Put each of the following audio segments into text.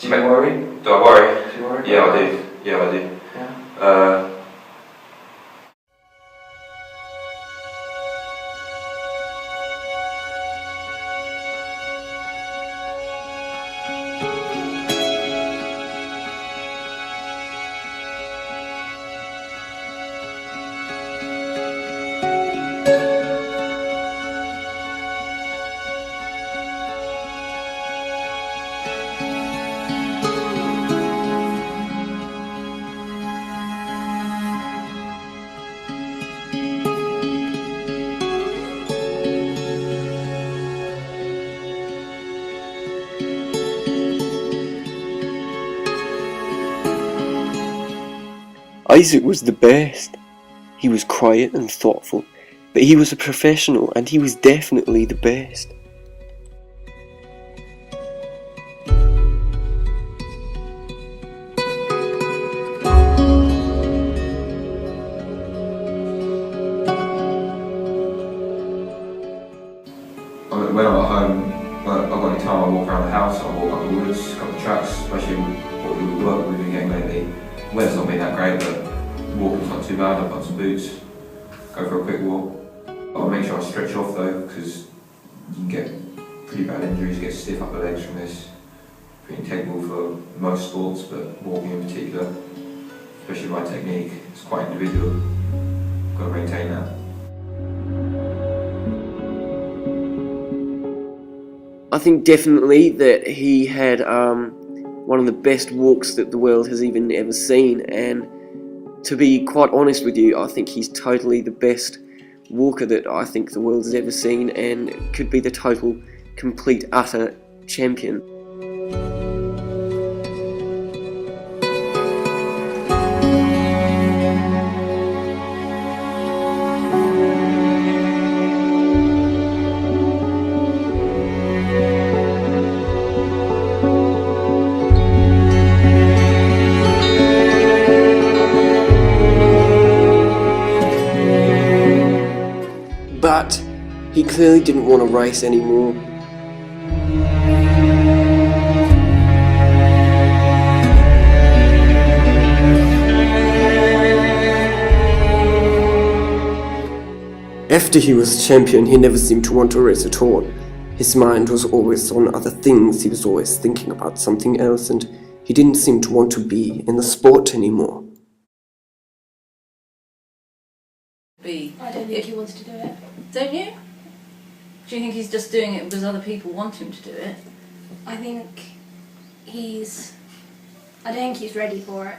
Do you worry? Do I worry? Do you worry? Yeah, I do. Yeah, I do. Yeah. Isaac was the best. He was quiet and thoughtful, but he was a professional and he was definitely the best. When I'm at home, when I've got any time, I walk around the house, I walk up the woods, a couple of tracks, especially what we work we've been getting lately. The weather's not been that great, but walking's not too bad. I've got some boots, go for a quick walk. I'll make sure I stretch off though, because you can get pretty bad injuries, get stiff upper legs from this. Pretty integral for most sports, but walking in particular, especially my technique, it's quite individual. Got to maintain that. I think definitely that he had one of the best walks that the world has even ever seen, and to be quite honest with you, I think he's totally the best walker that I think the world has ever seen, and could be the total, complete, utter champion. But he clearly didn't want to race anymore. After he was champion, he never seemed to want to race at all. His mind was always on other things, he was always thinking about something else, and he didn't seem to want to be in the sport anymore. I don't think he wants to do it. Don't you? Do you think he's just doing it because other people want him to do it? I don't think he's ready for it.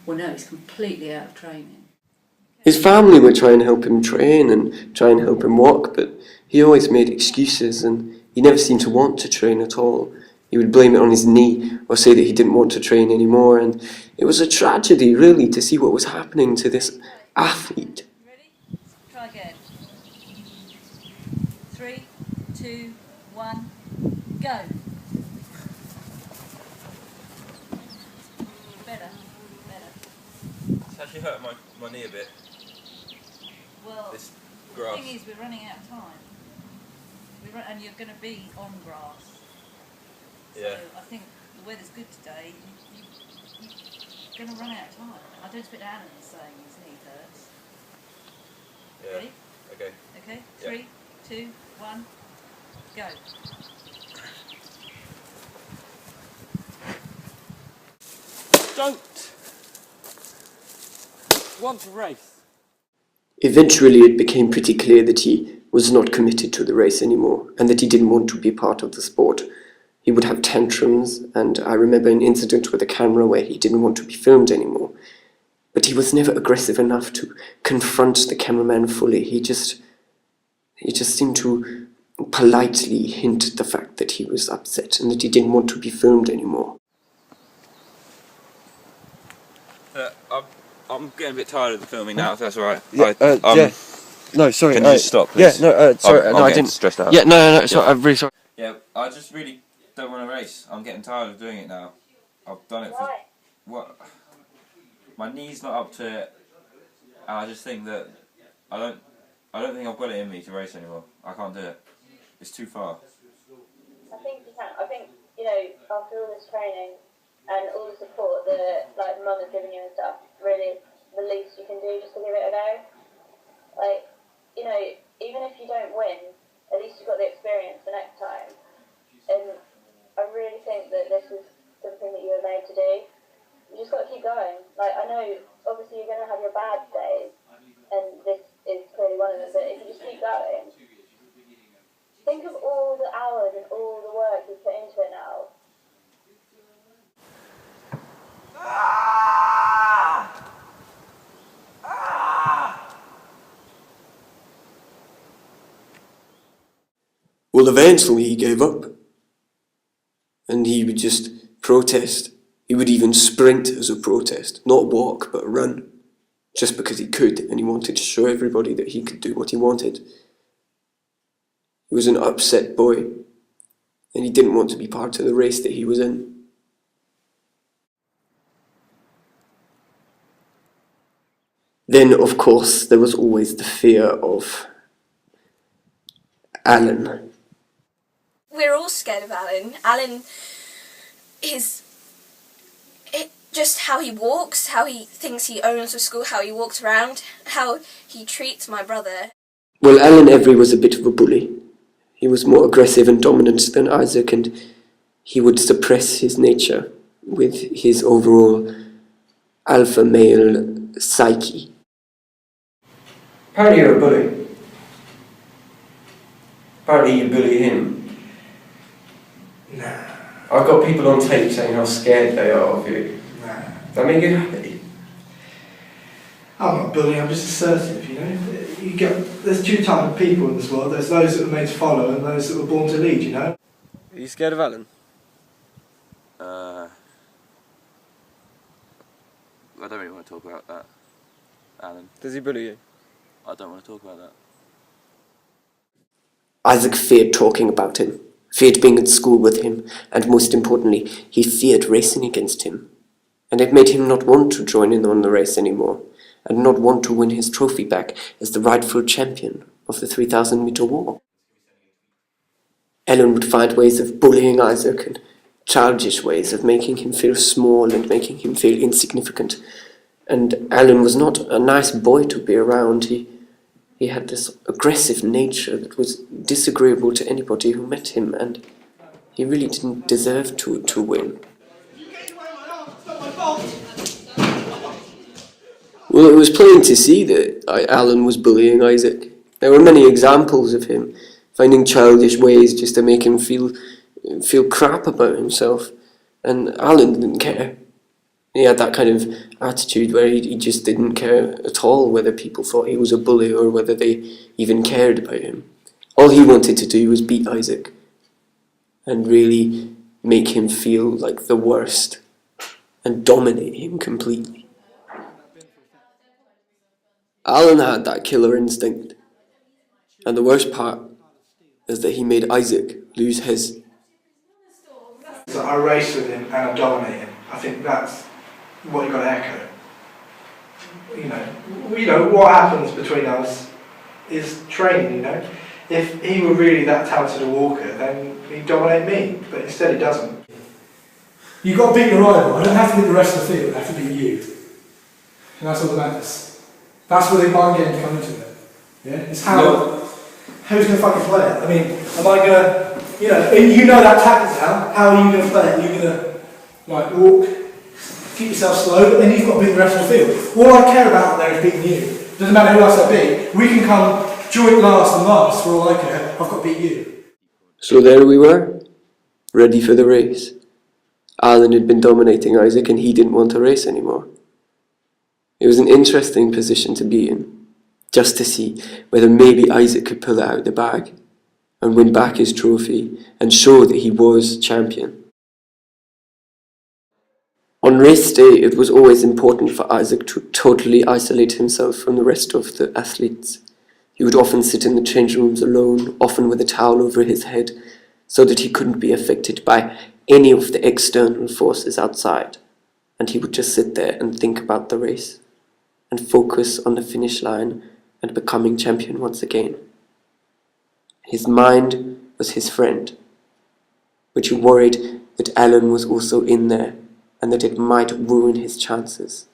Well, no, he's completely out of training. His family would try and help him train and try and help him walk, but he always made excuses and he never seemed to want to train at all. He would blame it on his knee or say that he didn't want to train anymore, and it was a tragedy really to see what was happening to this athlete. Ready? Try again. 3, 2, 1, go. Better. It's actually hurt my knee a bit. Well, This the grass. thing is, we're running out of time. And you're going to be on grass. Yeah. So I think the weather's good today. You're going to run out of time. I don't expect Alan saying his knee hurts. Yeah. Ready? Okay. Okay, Yeah. 3, 2, 1, go. Don't want to race. Eventually it became pretty clear that he was not committed to the race anymore and that he didn't want to be part of the sport. He would have tantrums, and I remember an incident with a camera where he didn't want to be filmed anymore. But he was never aggressive enough to confront the cameraman fully. He just seemed to politely hint the fact that he was upset and that he didn't want to be filmed anymore. I'm getting a bit tired of the filming now, if that's alright. Yeah. No, sorry. Can you just stop, please? Yeah, no, sorry. I'm no, I getting didn't. stressed out. Yeah, no, sorry. I'm really sorry. Yeah, I just really don't want to race. I'm getting tired of doing it now. I've done it for... What? My knee's not up to it, and I just think that I don't think I've got it in me to race anymore. I can't do it. It's too far. I think you can. I think you know, after all this training and all the support that like mum has given you and stuff, really the least you can do just to give it a go. Like, you know, even if you don't win, at least you've got the experience the next time. And I really think that this is something that you were made to do. You just got to keep going. Like, I know obviously you're going to have your bad days, and this is clearly one of them, but if you just keep going, think of all the hours and all the work you put into it now. Well, eventually he gave up. And he would just protest. He would even sprint as a protest. Not walk, but run. Just because he could, and he wanted to show everybody that he could do what he wanted. He was an upset boy, and he didn't want to be part of the race that he was in. Then, of course, there was always the fear of Alan. We're all scared of Alan. Alan is just how he walks, how he thinks he owns the school, how he walks around, how he treats my brother. Well, Alan Every was a bit of a bully. He was more aggressive and dominant than Isaac, and he would suppress his nature with his overall alpha male psyche. Apparently you're a bully. Apparently you bully him. Nah. I've got people on tape saying how scared they are of you. Nah. Does that make you happy? I'm not bullying, I'm just assertive, you know. There's two types of people in this world. There's those that were made to follow and those that were born to lead, you know. Are you scared of Alan? I don't really want to talk about that, Alan. Does he bully you? I don't want to talk about that. Isaac feared talking about him, feared being at school with him, and most importantly, he feared racing against him. And it made him not want to join in on the race anymore, and not want to win his trophy back as the rightful champion of the 3,000-metre walk. Ellen would find ways of bullying Isaac and childish ways of making him feel small and making him feel insignificant. And Alan was not a nice boy to be around. He had this aggressive nature that was disagreeable to anybody who met him, and he really didn't deserve to win. Well, it was plain to see that Alan was bullying Isaac. There were many examples of him finding childish ways just to make him feel crap about himself, and Alan didn't care. He had that kind of attitude where he just didn't care at all whether people thought he was a bully or whether they even cared about him. All he wanted to do was beat Isaac and really make him feel like the worst and dominate him completely. Alan had that killer instinct, and the worst part is that he made Isaac lose his. So I race with him and I dominate him. I think that's what you've got to echo. You know, what happens between us is training, you know. If he were really that talented a walker, then he'd dominate me, but instead he doesn't. You've got to beat your rival. I don't have to beat the rest of the field, I have to beat you. And that's all that matters. That's where the mind game comes into it. Yeah? It's who's going to fucking play it? I mean, am I going to, you know that tactic now, how are you going to play it? Are you going to, walk, keep yourself slow, but then you've got to beat the rest of the field. All I care about there is beating you. Doesn't matter who else I beat, we can come joint last and last, for all I care, I've got to beat you. So there we were, ready for the race. Alan had been dominating Isaac and he didn't want to race anymore. It was an interesting position to be in, just to see whether maybe Isaac could pull it out of the bag and win back his trophy and show that he was champion. On race day, it was always important for Isaac to totally isolate himself from the rest of the athletes. He would often sit in the change rooms alone, often with a towel over his head, so that he couldn't be affected by any of the external forces outside, and he would just sit there and think about the race and focus on the finish line and becoming champion once again. His mind was his friend, but he worried that Alan was also in there and that it might ruin his chances.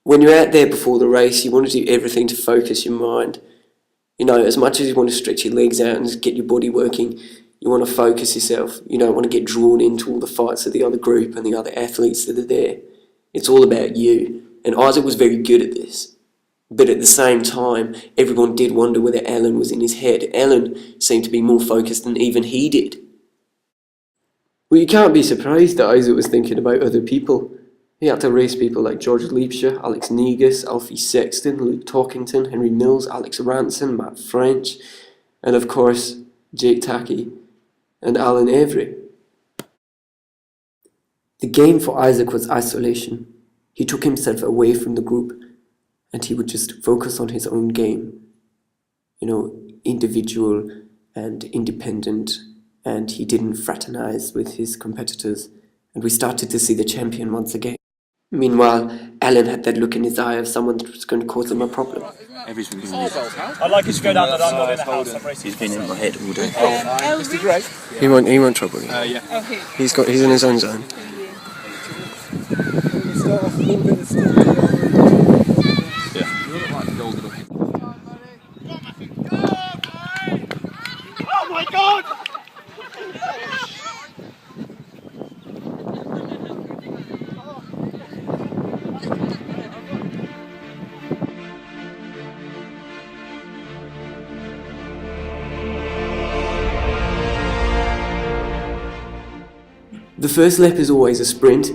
When you're out there before the race, you want to do everything to focus your mind. You know, as much as you want to stretch your legs out and get your body working, you want to focus yourself. You don't want to get drawn into all the fights of the other group and the other athletes that are there. It's all about you. And Isaac was very good at this. But at the same time, everyone did wonder whether Alan was in his head. Alan seemed to be more focused than even he did. Well, you can't be surprised that Isaac was thinking about other people. He had to race people like George Leapshire, Alex Negus, Alfie Sexton, Luke Talkington, Henry Mills, Alex Ranson, Matt French, and of course, Jake Tackey and Alan Avery. The game for Isaac was isolation. He took himself away from the group and he would just focus on his own game. You know, individual and independent, and he didn't fraternize with his competitors, and we started to see the champion once again. Meanwhile, Alan had that look in his eye of someone that was going to cause him a problem. I'd like you to go down that I'm not in the house. He's been in my head all day. Is he great? He won't trouble you. Yeah. Okay. He's in his own zone. Oh my God! The first lap is always a sprint,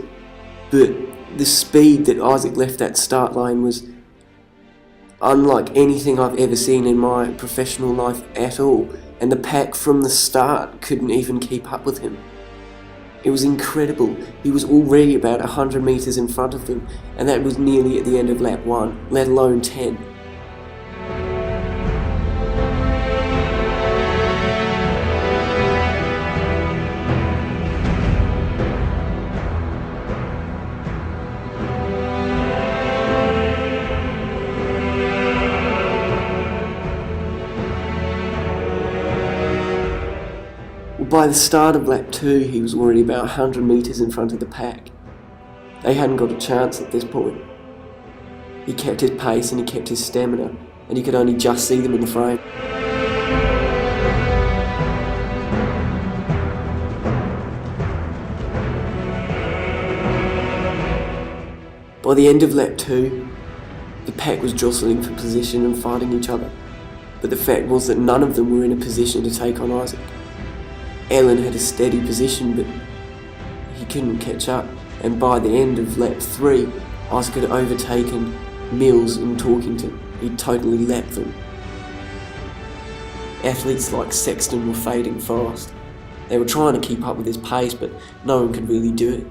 but the speed that Isaac left that start line was unlike anything I've ever seen in my professional life at all, and the pack from the start couldn't even keep up with him. It was incredible. He was already about 100 metres in front of them, and that was nearly at the end of lap 1, let alone 10. By the start of lap 2, he was already about 100 metres in front of the pack. They hadn't got a chance at this point. He kept his pace and he kept his stamina, and you could only just see them in the frame. By the end of lap 2, the pack was jostling for position and fighting each other, but the fact was that none of them were in a position to take on Isaac. Alan had a steady position, but he couldn't catch up, and by the end of lap 3, Isaac had overtaken Mills and Talkington. He'd totally lapped them. Athletes like Sexton were fading fast. They were trying to keep up with his pace, but no one could really do it.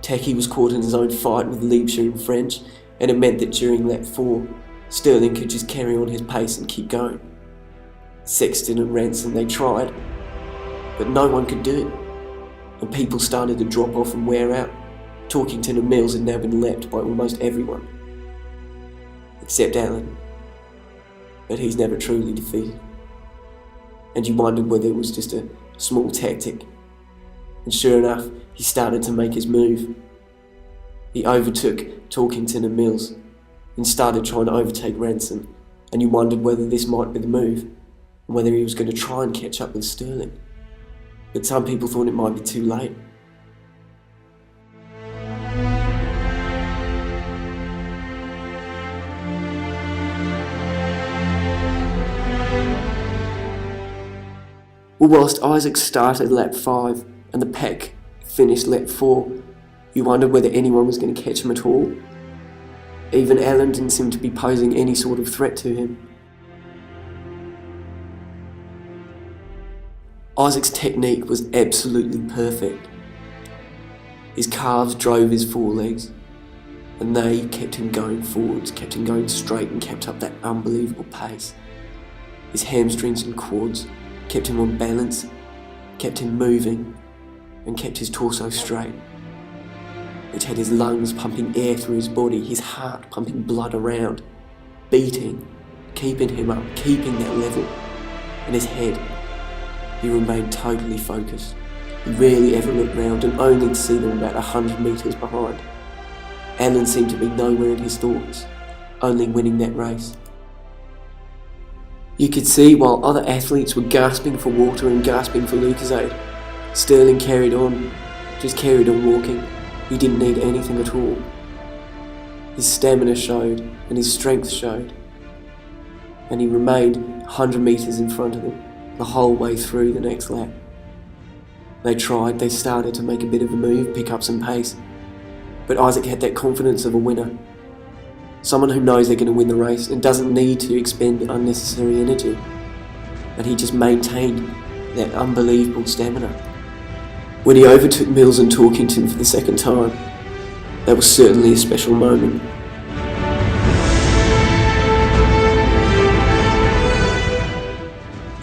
Techie was caught in his own fight with Liebscher and French, and it meant that during lap 4, Stirling could just carry on his pace and keep going. Sexton and Ranson, they tried, but no one could do it, and people started to drop off and wear out. Talkington and Mills had now been leapt by almost everyone, except Allen, but he's never truly defeated. And you wondered whether it was just a small tactic, and sure enough, he started to make his move. He overtook Talkington and Mills, and started trying to overtake Ranson, and you wondered whether this might be the move, and whether he was going to try and catch up with Stirling. But some people thought it might be too late. Well, whilst Isaac started lap 5 and the pack finished lap 4, you wondered whether anyone was going to catch him at all. Even Allen didn't seem to be posing any sort of threat to him. Isaac's technique was absolutely perfect. His calves drove his forelegs, and they kept him going forwards, kept him going straight, and kept up that unbelievable pace. His hamstrings and quads kept him on balance, kept him moving, and kept his torso straight, which had his lungs pumping air through his body, his heart pumping blood around, beating, keeping him up, keeping that level. And his head, he remained totally focused. He rarely ever looked round, and only to see them about 100 metres behind. Allen seemed to be nowhere in his thoughts, only winning that race. You could see while other athletes were gasping for water and gasping for Lucozade, Stirling carried on, just carried on walking. He didn't need anything at all. His stamina showed, and his strength showed, and he remained 100 metres in front of them the whole way through the next lap. They started to make a bit of a move, pick up some pace, but Isaac had that confidence of a winner. Someone who knows they're going to win the race and doesn't need to expend unnecessary energy. And he just maintained that unbelievable stamina. When he overtook Mills and Talkington for the second time, that was certainly a special moment.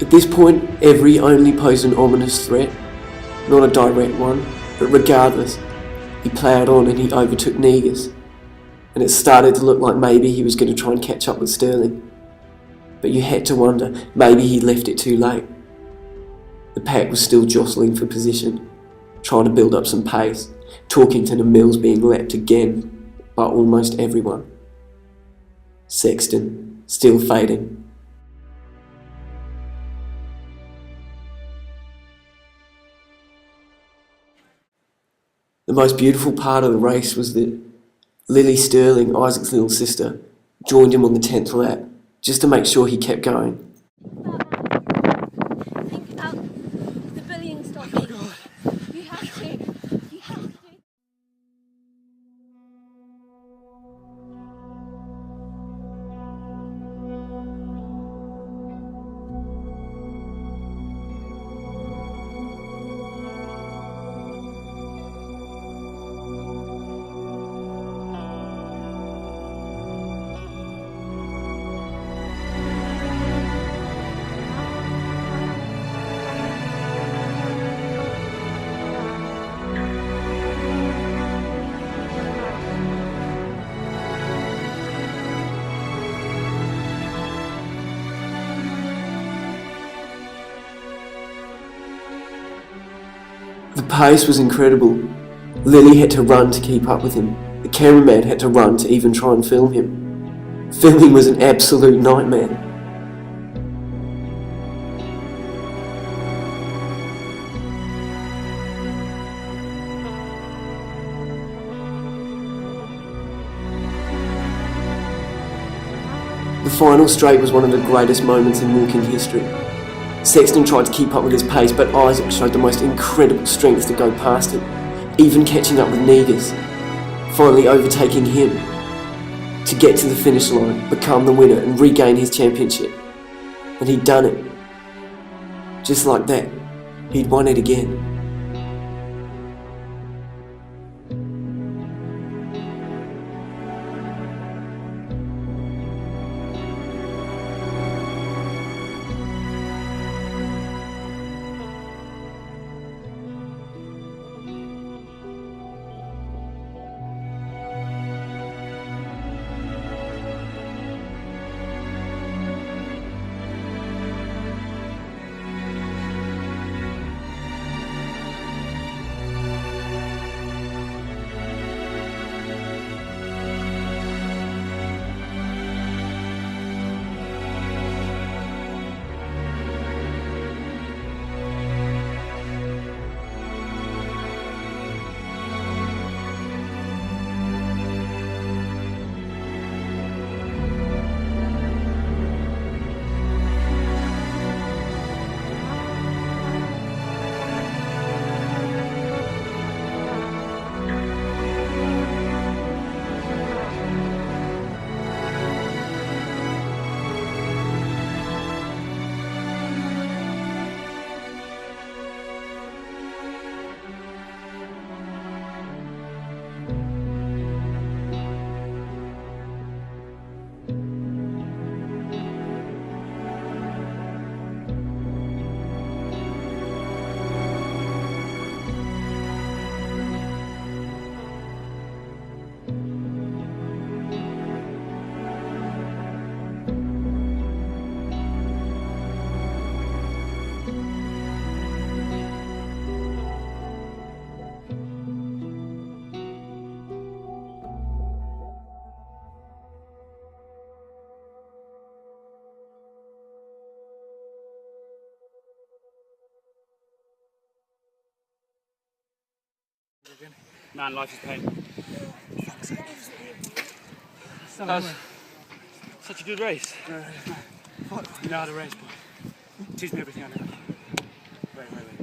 At this point, every only posed an ominous threat, not a direct one, but regardless, he ploughed on and he overtook Negus. And it started to look like maybe he was going to try and catch up with Stirling. But you had to wonder, maybe he left it too late. The pack was still jostling for position, trying to build up some pace, Talkington and Mills being lapped again by almost everyone. Sexton still fading. The most beautiful part of the race was that Lily Stirling, Isaac's little sister, joined him on the 10th lap, just to make sure he kept going. Think out the bullying stop. Oh God. You have to. You have to. The pace was incredible. Lily had to run to keep up with him. The cameraman had to run to even try and film him. Filming was an absolute nightmare. The final straight was one of the greatest moments in walking history. Sexton tried to keep up with his pace, but Isaac showed the most incredible strength to go past him, even catching up with Negus, finally overtaking him to get to the finish line, become the winner and regain his championship. And he'd done it. Just like that, he'd won it again. Man, life is pain. That was such a good race. You know how to race, boy. Teach me everything I know. Wait.